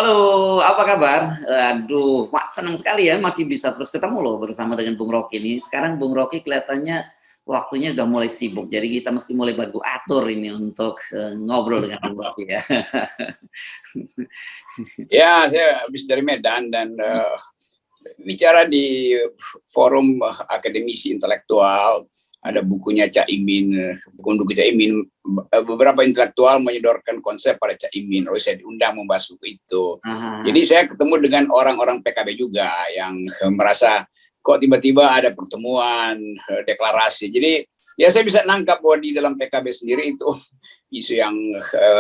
halo, apa kabar? Aduh, senang sekali ya masih bisa terus ketemu loh bersama dengan Bung Rocky ini. Sekarang Bung Rocky kelihatannya waktunya udah mulai sibuk, jadi kita mesti mulai bantu atur ini untuk ngobrol dengan Bung Rocky ya. Ya, saya habis dari Medan dan bicara di forum akademisi intelektual. Ada bukunya Caimin, buku Caimin, beberapa intelektual menyodorkan konsep pada Caimin, lalu saya diundang membahas buku itu. Jadi saya ketemu dengan orang-orang PKB juga yang merasa kok tiba-tiba ada pertemuan, deklarasi. Jadi ya saya bisa nangkap bahwa di dalam PKB sendiri itu isu yang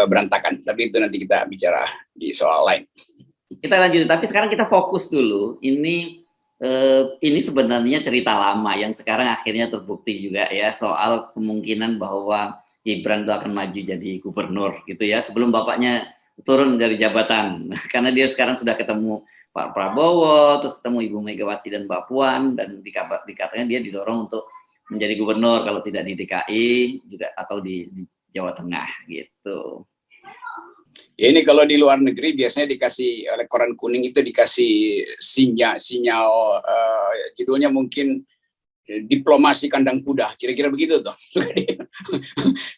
berantakan, tapi itu nanti kita bicara di soal lain. Kita lanjut, tapi sekarang kita fokus dulu. Ini sebenarnya cerita lama yang sekarang akhirnya terbukti juga ya, soal kemungkinan bahwa Gibran itu akan maju jadi gubernur gitu ya, sebelum bapaknya turun dari jabatan. Karena dia sekarang sudah ketemu Pak Prabowo, terus ketemu Ibu Megawati dan Mbak Puan, dan dikatakan dia didorong untuk menjadi gubernur kalau tidak di DKI juga atau di Jawa Tengah gitu. Ini kalau di luar negeri biasanya dikasih oleh koran kuning itu dikasih sinyal judulnya mungkin diplomasi kandang kuda, kira-kira begitu tuh.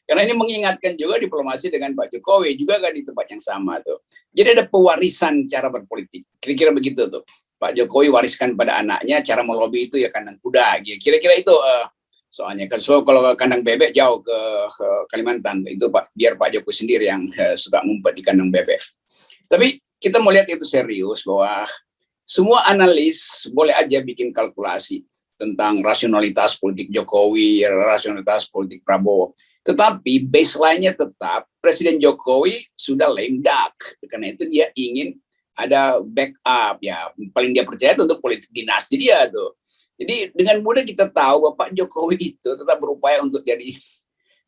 Karena ini mengingatkan juga diplomasi dengan Pak Jokowi juga kan di tempat yang sama tuh. Jadi ada pewarisan cara berpolitik, kira-kira begitu tuh. Pak Jokowi wariskan pada anaknya cara melobi itu ya kandang kuda, kira-kira itu. Soalnya kalau kandang bebek jauh ke Kalimantan itu biar Pak Jokowi sendiri yang suka ngumpet di kandang bebek. Tapi kita mau lihat itu serius bahwa semua analis boleh aja bikin kalkulasi tentang rasionalitas politik Jokowi, rasionalitas politik Prabowo. Tetapi baseline-nya tetap Presiden Jokowi sudah lame duck. Karena itu dia ingin ada backup ya, paling dia percaya untuk politik dinasti dia tuh. Jadi dengan mudah kita tahu bahwa Pak Jokowi itu tetap berupaya untuk jadi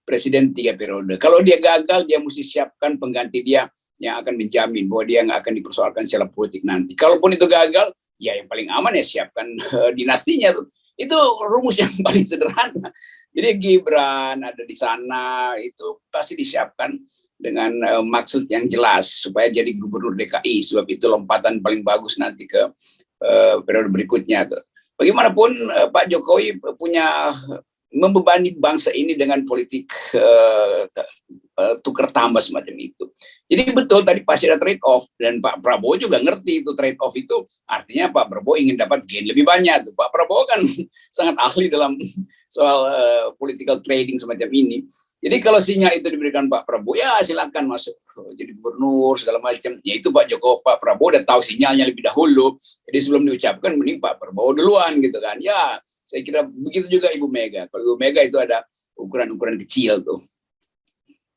presiden 3 periode. Kalau dia gagal, dia mesti siapkan pengganti dia yang akan menjamin bahwa dia nggak akan dipersoalkan secara politik nanti. Kalaupun itu gagal, ya yang paling aman ya siapkan dinastinya tuh. Itu rumus yang paling sederhana. Jadi Gibran ada di sana itu pasti disiapkan dengan maksud yang jelas supaya jadi gubernur DKI, sebab itu lompatan paling bagus nanti ke periode berikutnya tuh. Bagaimanapun Pak Jokowi punya membebani bangsa ini dengan politik tukar tambah semacam itu. Jadi betul tadi pasti ada trade off dan Pak Prabowo juga ngerti itu trade off itu artinya Pak Prabowo ingin dapat gain lebih banyak. Pak Prabowo kan sangat ahli dalam soal political trading semacam ini. Jadi kalau sinyal itu diberikan Pak Prabowo, ya silakan masuk jadi gubernur segala macam. Ya itu Pak Prabowo udah tahu sinyalnya lebih dahulu. Jadi sebelum diucapkan, mending Pak Prabowo duluan gitu kan. Ya saya kira begitu juga Ibu Mega. Kalau Ibu Mega itu ada ukuran-ukuran kecil tuh.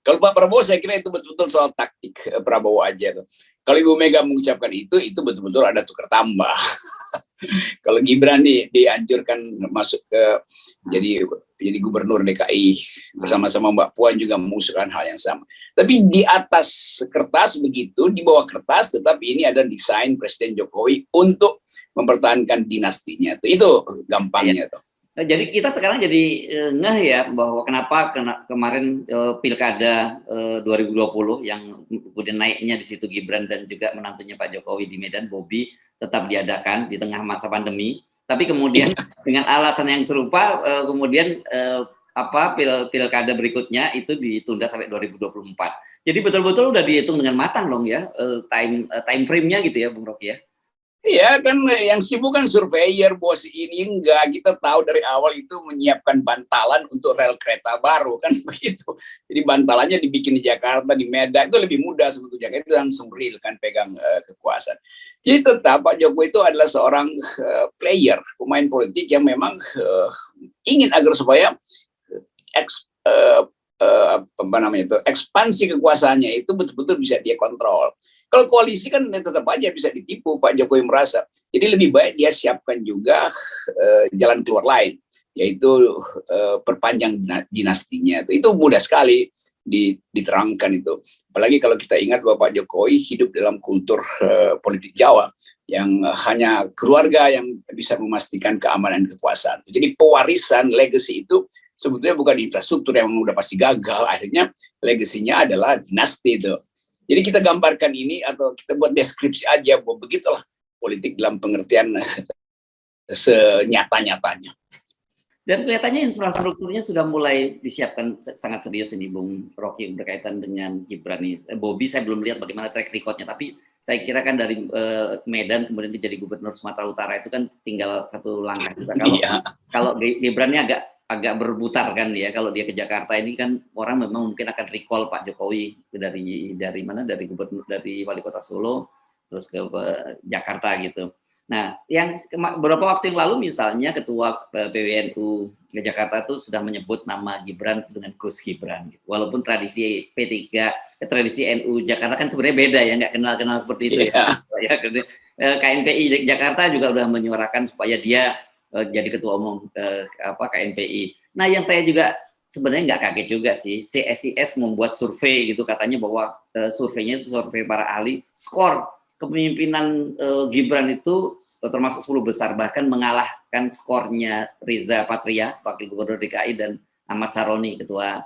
Kalau Pak Prabowo saya kira itu betul-betul soal taktik Prabowo aja tuh. Kalau Ibu Mega mengucapkan itu betul-betul ada tukar tambah. Kalau Gibran dianjurkan masuk ke jadi gubernur DKI bersama-sama Mbak Puan juga mengusulkan hal yang sama. Tapi di atas kertas begitu, di bawah kertas tetapi ini ada desain Presiden Jokowi untuk mempertahankan dinastinya. Itu gampangnya tuh. Jadi kita sekarang jadi ngeh ya bahwa kenapa kemarin pilkada 2020 yang kemudian naiknya di situ Gibran dan juga menantunya Pak Jokowi di Medan, Bobi, tetap diadakan di tengah masa pandemi. Tapi kemudian dengan alasan yang serupa kemudian pilkada berikutnya itu ditunda sampai 2024. Jadi betul-betul udah dihitung dengan matang dong ya time frame-nya gitu ya Bung Rocky ya. Iya kan yang sibuk kan surveyor bos, ini enggak, kita tahu dari awal itu menyiapkan bantalan untuk rel kereta baru kan begitu. Jadi bantalannya dibikin di Jakarta, di Medan, itu lebih mudah sebetulnya, itu langsung real kan pegang kekuasaan. Jadi tetap Pak Jokowi itu adalah seorang player, pemain politik yang memang ingin agar supaya ekspansi kekuasaannya itu betul-betul bisa dia kontrol. Kalau koalisi kan tetap aja bisa ditipu, Pak Jokowi merasa. Jadi lebih baik dia siapkan juga jalan keluar lain, yaitu perpanjang dinastinya. Itu mudah sekali diterangkan itu. Apalagi kalau kita ingat bahwa Pak Jokowi hidup dalam kultur politik Jawa yang hanya keluarga yang bisa memastikan keamanan kekuasaan. Jadi pewarisan legacy itu sebetulnya bukan infrastruktur yang udah pasti gagal. Akhirnya legasinya adalah dinasti itu. Jadi kita gambarkan ini atau kita buat deskripsi aja bahwa begitulah politik dalam pengertian senyata-nyatanya. Dan kelihatannya infrastrukturnya sudah mulai disiapkan sangat serius ini, Bung Rocky, berkaitan dengan Gibran ini. Bobi saya belum lihat bagaimana track recordnya, tapi saya kira kan dari Medan kemudian jadi gubernur Sumatera Utara itu kan tinggal satu langkah juga. Kalau Gibrannya agak berputar kan ya, kalau dia ke Jakarta ini kan orang memang mungkin akan recall Pak Jokowi dari mana, dari gubernur, dari wali kota Solo terus ke Jakarta gitu. Nah, yang beberapa waktu yang lalu misalnya Ketua PWNU Jakarta itu sudah menyebut nama Gibran dengan Gus Gibran. Gitu. Walaupun tradisi P3, tradisi NU Jakarta kan sebenarnya beda ya, nggak kenal-kenal seperti itu ya. KNPI Jakarta juga sudah menyuarakan supaya dia jadi Ketua Umum KNPI. Nah, yang saya juga sebenarnya nggak kaget juga sih, CSIS membuat survei gitu, katanya bahwa surveinya itu survei para ahli, skor kepemimpinan Gibran itu termasuk 10 besar, bahkan mengalahkan skornya Riza Patria, Wakil Gubernur DKI, dan Ahmad Saroni, ketua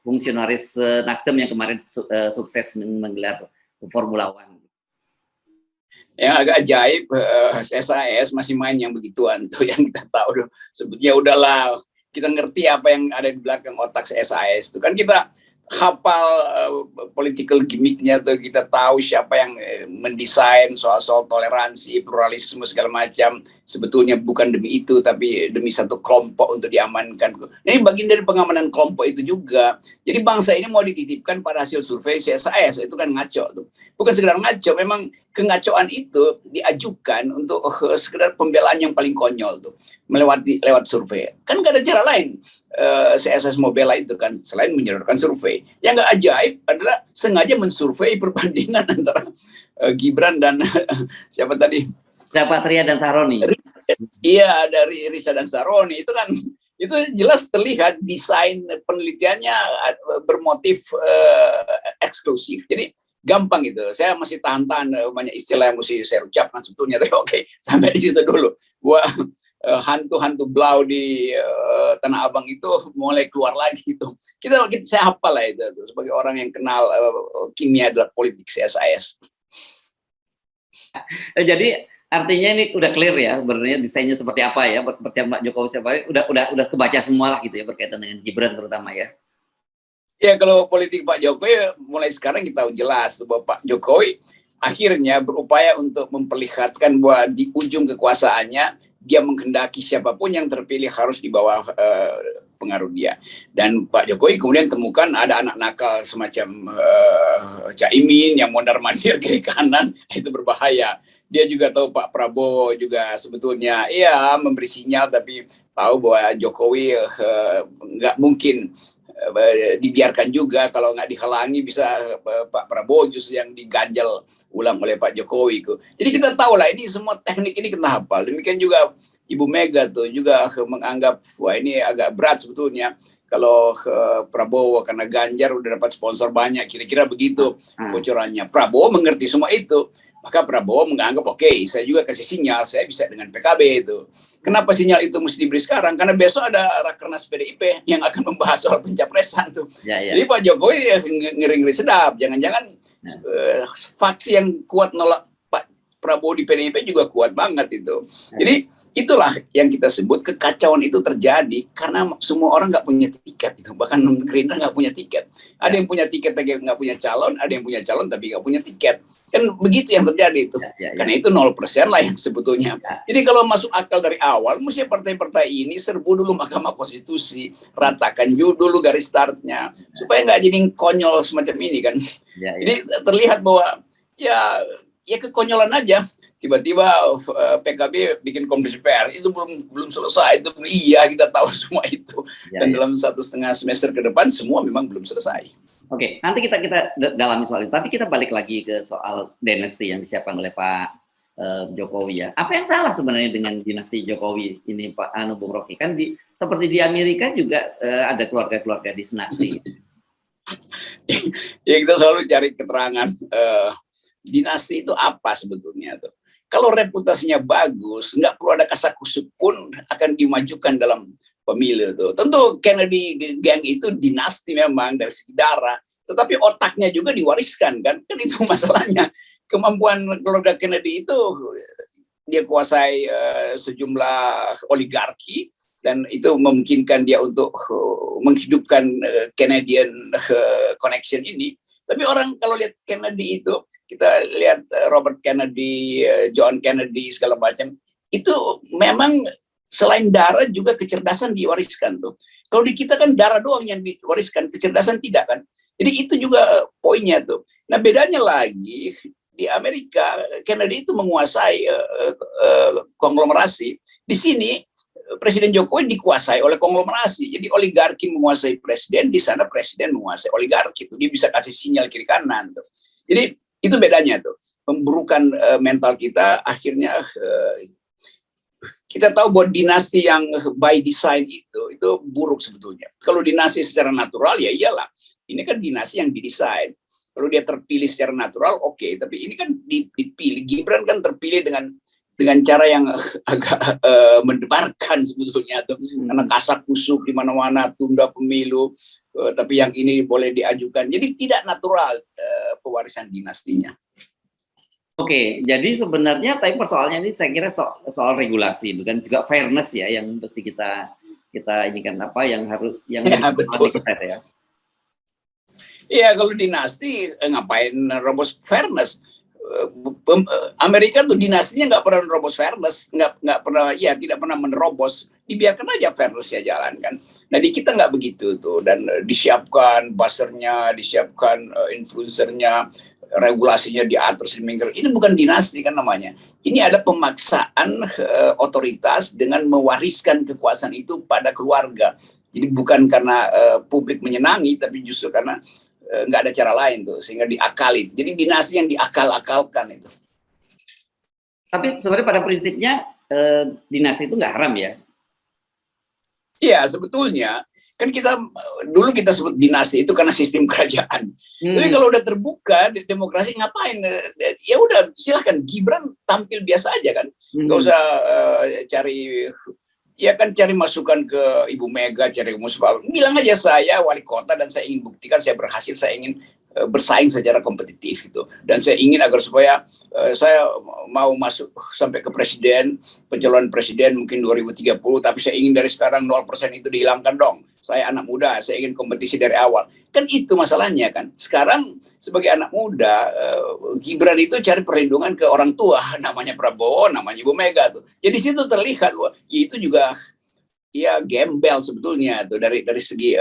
fungsionaris Nasdem yang kemarin sukses menggelar Formula One. Yang agak ajaib, SAS masih main yang begituan tuh, yang kita tahu sebetulnya udahlah, kita ngerti apa yang ada di belakang otak SAS itu kan, kita hafal political gimmicknya tuh, kita tahu siapa yang mendesain soal toleransi, pluralisme segala macam. Sebetulnya bukan demi itu, tapi demi satu kelompok untuk diamankan. Ini bagian dari pengamanan kelompok itu juga. Jadi bangsa ini mau dititipkan pada hasil survei CSIS, itu kan ngaco tuh. Bukan sekedar ngaco, memang kengacoan itu diajukan untuk sekedar pembelaan yang paling konyol tuh, lewat survei. Kan gak ada cara lain CSIS mau bela itu kan, selain menyodorkan survei. Yang gak ajaib adalah sengaja mensurvei perbandingan antara Gibran dan siapa tadi? Patria dan Saroni. Iya, dari Riza dan Saroni itu kan, itu jelas terlihat desain penelitiannya bermotif eksklusif. Jadi gampang gitu. Saya masih tahan-tahan banyak istilah yang mesti saya ucapkan sebetulnya. Tapi oke, sampai di situ dulu. Gua hantu-hantu blau di Tanah Abang itu mulai keluar lagi itu. Saya hafal lah itu sebagai orang yang kenal kimia dalam politik CSIS. Jadi artinya ini udah clear ya sebenarnya desainnya seperti apa ya, persiapan Pak Jokowi udah kebaca semua lah gitu ya, berkaitan dengan Gibran terutama ya. Ya, kalau politik Pak Jokowi mulai sekarang kita tahu jelas bahwa Pak Jokowi akhirnya berupaya untuk memperlihatkan bahwa di ujung kekuasaannya dia menghendaki siapapun yang terpilih harus di bawah pengaruh dia. Dan Pak Jokowi kemudian temukan ada anak nakal semacam Caimin yang mondar-mandir kiri kanan, itu berbahaya. Dia juga tahu Pak Prabowo juga sebetulnya memberi sinyal, tapi tahu bahwa Jokowi nggak mungkin dibiarkan juga, kalau nggak dihalangi bisa Pak Prabowo justru yang diganjal ulang oleh Pak Jokowi. Jadi kita tahu lah ini semua teknik ini kita hafal. Demikian juga Ibu Mega tuh juga menganggap wah ini agak berat sebetulnya kalau Prabowo karena Ganjar udah dapat sponsor banyak, kira-kira begitu bocorannya. Prabowo mengerti semua itu. Maka Prabowo menganggap oke, saya juga kasih sinyal saya bisa dengan PKB itu. Kenapa sinyal itu mesti diberi sekarang? Karena besok ada Rakernas PDIP yang akan membahas soal pencapresan tuh. Jadi Pak Jokowi ngeri-ngeri sedap. Jangan-jangan faksi yang kuat nolak Pak Prabowo di PDIP juga kuat banget itu. Jadi itulah yang kita sebut kekacauan itu terjadi karena semua orang nggak punya tiket itu. Bahkan Gerindra nggak punya tiket. Ada yang punya tiket tapi nggak punya calon, ada yang punya calon tapi nggak punya tiket. Kan begitu yang terjadi itu. Karena itu 0% lah yang sebetulnya. Jadi kalau masuk akal dari awal, mesti partai-partai ini serbu dulu Mahkamah Konstitusi, ratakan dulu garis startnya, supaya nggak jadi konyol semacam ini kan. Jadi terlihat bahwa ya kekonyolan aja. Tiba-tiba PKB bikin komisi pers, itu belum selesai. Itu iya, kita tahu semua itu. Dan dalam 1,5 semester ke depan semua memang belum selesai. Oke, nanti kita dalami soal itu. Tapi kita balik lagi ke soal dinasti yang disiapkan oleh Pak Jokowi ya. Apa yang salah sebenarnya dengan dinasti Jokowi ini, Pak Bung Rocky? Kan seperti di Amerika juga ada keluarga-keluarga dinasti. Ya kita selalu cari keterangan dinasti itu apa sebetulnya tuh. Kalau reputasinya bagus, nggak perlu ada kasakusuk pun akan dimajukan dalam pemilu tuh. Tentu Kennedy Gang itu dinasti memang dari segi darah, tetapi otaknya juga diwariskan kan itu masalahnya. Kemampuan keluarga Kennedy itu dia kuasai sejumlah oligarki dan itu memungkinkan dia untuk menghidupkan Canadian connection ini. Tapi orang kalau lihat Kennedy itu, kita lihat Robert Kennedy, John Kennedy segala macam, itu memang selain darah juga kecerdasan diwariskan tuh. Kalau di kita kan darah doang yang diwariskan, kecerdasan tidak kan. Jadi itu juga poinnya tuh. Nah bedanya lagi di Amerika, Kennedy itu menguasai konglomerasi. Di sini Presiden Jokowi dikuasai oleh konglomerasi. Jadi oligarki menguasai presiden, di sana presiden menguasai oligarki. Itu dia bisa kasih sinyal kiri kanan tuh. Jadi itu bedanya tuh. Pemburukan mental kita akhirnya kita tahu bahwa dinasti yang by design itu buruk sebetulnya. Kalau dinasti secara natural ya iyalah. Ini kan dinasti yang didesain. Kalau dia terpilih secara natural oke, tapi ini kan dipilih. Gibran kan terpilih dengan cara yang agak mendebarkan sebetulnya tuh, karena kasak kusuk di mana-mana, tunda pemilu, tapi yang ini boleh diajukan. Jadi tidak natural pewarisan dinastinya. Oke, jadi sebenarnya tapi persoalannya ini saya kira soal regulasi itu kan juga fairness ya yang mesti kita ini kan apa yang harus yang ya, betul. Kita ya. Iya, kalau dinasti ngapain robos fairness? Amerika tuh dinastinya nggak pernah menerobos fairness, nggak pernah, ya tidak pernah menerobos, dibiarkan aja fairnessnya jalan kan. Nah di kita nggak begitu tuh, dan disiapkan buzzernya, disiapkan influencernya, regulasinya diatur sedemikian. Ini bukan dinasti kan namanya. Ini ada pemaksaan otoritas dengan mewariskan kekuasaan itu pada keluarga. Jadi bukan karena publik menyenangi, tapi justru karena nggak ada cara lain tuh sehingga diakali. Jadi dinasti yang diakal-akalkan itu. Tapi sebenarnya pada prinsipnya dinasti itu nggak haram ya? Iya sebetulnya kan dulu kita sebut dinasti itu karena sistem kerajaan. Tapi kalau udah terbuka di demokrasi ngapain? Ya udah silahkan Gibran tampil biasa aja kan, nggak usah cari masukan ke Ibu Mega, cari musuh. Bilang aja saya wali kota dan saya ingin buktikan saya berhasil, saya ingin bersaing secara kompetitif gitu. Dan saya ingin agar supaya saya mau masuk sampai ke presiden, pencalonan presiden mungkin 2030, tapi saya ingin dari sekarang 0% itu dihilangkan dong. Saya anak muda, saya ingin kompetisi dari awal. Kan itu masalahnya kan. Sekarang sebagai anak muda, Gibran itu cari perlindungan ke orang tua, namanya Prabowo, namanya Ibu Mega tuh. Jadi situ terlihat wah, itu juga ya gembel sebetulnya tuh dari segi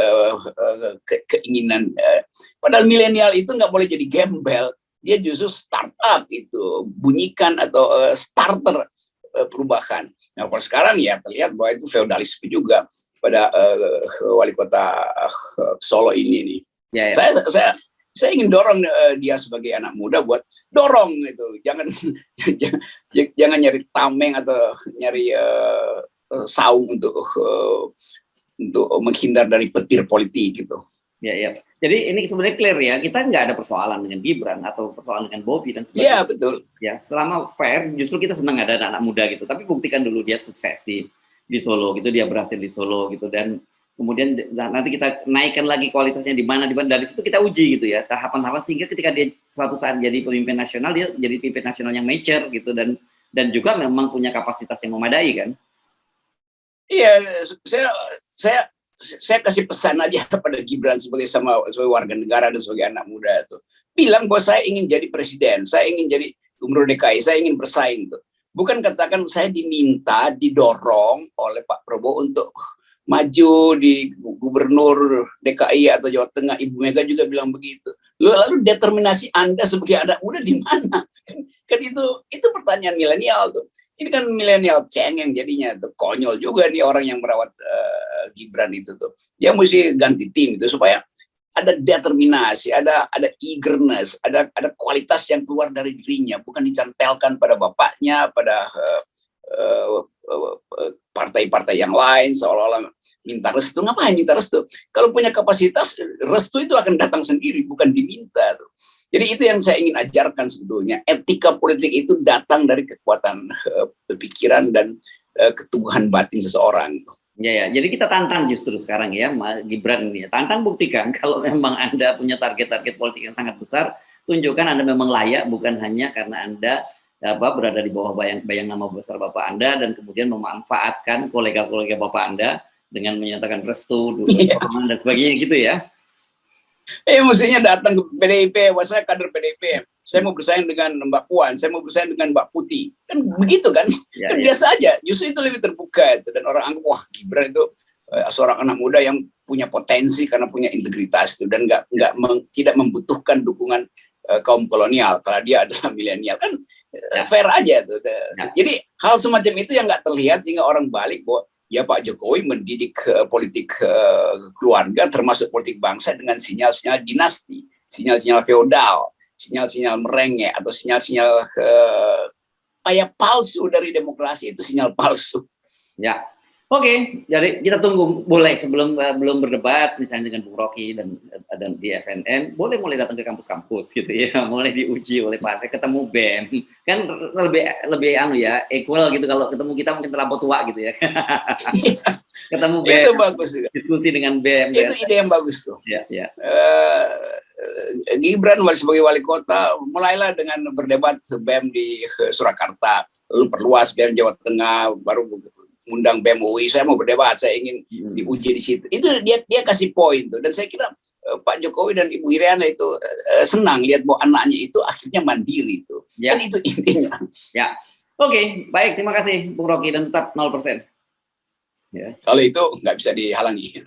keinginan. Padahal milenial itu nggak boleh jadi gembel, dia justru startup itu, bunyikan atau starter perubahan. Nah kalau sekarang ya terlihat bahwa itu feodalisme juga pada wali kota Solo ini nih. Ya. Saya ingin dorong dia sebagai anak muda buat dorong itu, jangan nyari tameng atau nyari saung untuk menghindar dari petir politik gitu. Ya. Jadi ini sebenarnya clear ya, kita nggak ada persoalan dengan Gibran atau persoalan dengan Bobi dan sebagainya. Iya betul. Ya selama fair, justru kita senang ada anak muda gitu. Tapi buktikan dulu dia sukses di Solo gitu, dia berhasil di Solo gitu, dan kemudian nanti kita naikkan lagi kualitasnya di mana dari situ kita uji gitu ya tahapan-tahapan sehingga ketika dia suatu saat jadi pemimpin nasional, dia jadi pemimpin nasional yang mature gitu dan juga memang punya kapasitas yang memadai kan. Iya, saya kasih pesan aja pada Gibran sebagai warga negara dan sebagai anak muda itu, bilang bahwa saya ingin jadi presiden, saya ingin jadi gubernur DKI, saya ingin bersaing tuh. Bukan katakan saya didorong oleh Pak Prabowo untuk maju di gubernur DKI atau Jawa Tengah. Ibu Mega juga bilang begitu. Lalu determinasi Anda sebagai anak muda di mana? Kan itu pertanyaan milenial tuh. Ini kan milenial cengeng jadinya tuh, konyol juga nih orang yang merawat Gibran itu tuh. Dia mesti ganti tim itu supaya ada determinasi, ada eagerness, ada kualitas yang keluar dari dirinya, bukan dicantelkan pada bapaknya, pada partai-partai yang lain seolah-olah minta restu. Ngapain minta restu? Kalau punya kapasitas, restu itu akan datang sendiri, bukan diminta tuh. Jadi itu yang saya ingin ajarkan sebetulnya. Etika politik itu datang dari kekuatan pikiran dan keteguhan batin seseorang. Ya, ya. Jadi kita tantang justru sekarang ya, Gibran ini. Tantang, buktikan kalau memang Anda punya target-target politik yang sangat besar, tunjukkan Anda memang layak, bukan hanya karena Anda berada di bawah bayang nama besar Bapak Anda dan kemudian memanfaatkan kolega-kolega Bapak Anda dengan menyatakan restu, dukungan dan sebagainya gitu ya. Mestinya datang ke PDIP, wah saya kader PDIP, saya mau bersaing dengan Mbak Puan, saya mau bersaing dengan Mbak Putih, kan begitu kan? Ya, Kan ya. biasa aja, justru itu lebih terbuka itu, dan orang anggap wah Gibran itu seorang anak muda yang punya potensi karena punya integritas itu, dan tidak membutuhkan dukungan kaum kolonial kalau dia adalah milenial, kan fair aja tuh. Jadi hal semacam itu yang nggak terlihat sehingga orang balik bahwa ya Pak Jokowi mendidik politik keluarga termasuk politik bangsa dengan sinyal-sinyal dinasti, sinyal-sinyal feodal, sinyal-sinyal merengek atau sinyal-sinyal kayak palsu dari demokrasi, itu sinyal palsu. Ya. Oke, jadi kita tunggu, boleh sebelum belum berdebat misalnya dengan Bung Rocky dan di FNN, boleh mulai datang ke kampus-kampus gitu ya, mulai diuji oleh Pak saya ketemu BEM, kan lebih anu ya, equal gitu, kalau ketemu kita mungkin terlampau tua gitu ya. Ketemu BEM, itu bagus juga. Diskusi dengan BEM. Itu ide yang bagus tuh. Ya, ya. Gibran sebagai wali kota mulailah dengan berdebat BEM di Surakarta, lalu perluas BEM Jawa Tengah, baru undang BEM UI, saya mau berdebat, saya ingin diuji di situ. Itu dia kasih poin tuh, dan saya kira Pak Jokowi dan Ibu Iriana itu senang lihat bahwa anaknya itu akhirnya mandiri tuh. Ya. Kan itu intinya. Ya. Oke, baik, terima kasih Bung Rocky, dan tetap 0%. Ya. Kalau itu nggak bisa dihalangi.